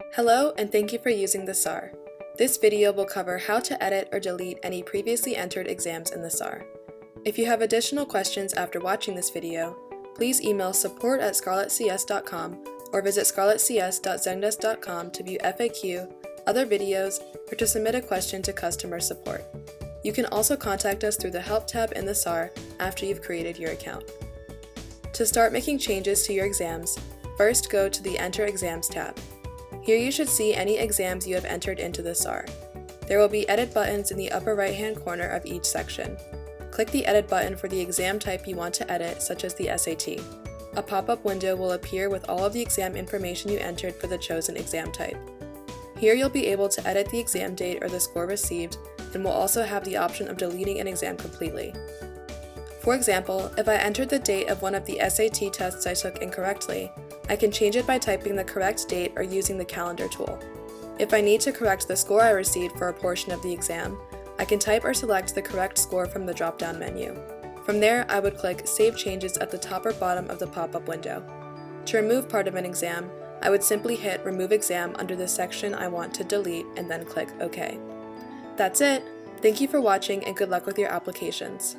Hello, and thank you for using the SRAR. This video will cover how to edit or delete any previously entered exams in the SRAR. If you have additional questions after watching this video, please email support@scarletcs.com or visit scarletcs.zendesk.com to view FAQ, other videos, or to submit a question to customer support. You can also contact us through the Help tab in the SRAR after you've created your account. To start making changes to your exams, first go to the Enter Exams tab. Here you should see any exams you have entered into the SRAR. There will be edit buttons in the upper right-hand corner of each section. Click the edit button for the exam type you want to edit, such as the SAT. A pop-up window will appear with all of the exam information you entered for the chosen exam type. Here you'll be able to edit the exam date or the score received, and will also have the option of deleting an exam completely. For example, if I entered the date of one of the SAT tests I took incorrectly, I can change it by typing the correct date or using the calendar tool. If I need to correct the score I received for a portion of the exam, I can type or select the correct score from the drop-down menu. From there, I would click Save Changes at the top or bottom of the pop-up window. To remove part of an exam, I would simply hit Remove Exam under the section I want to delete and then click OK. That's it! Thank you for watching and good luck with your applications.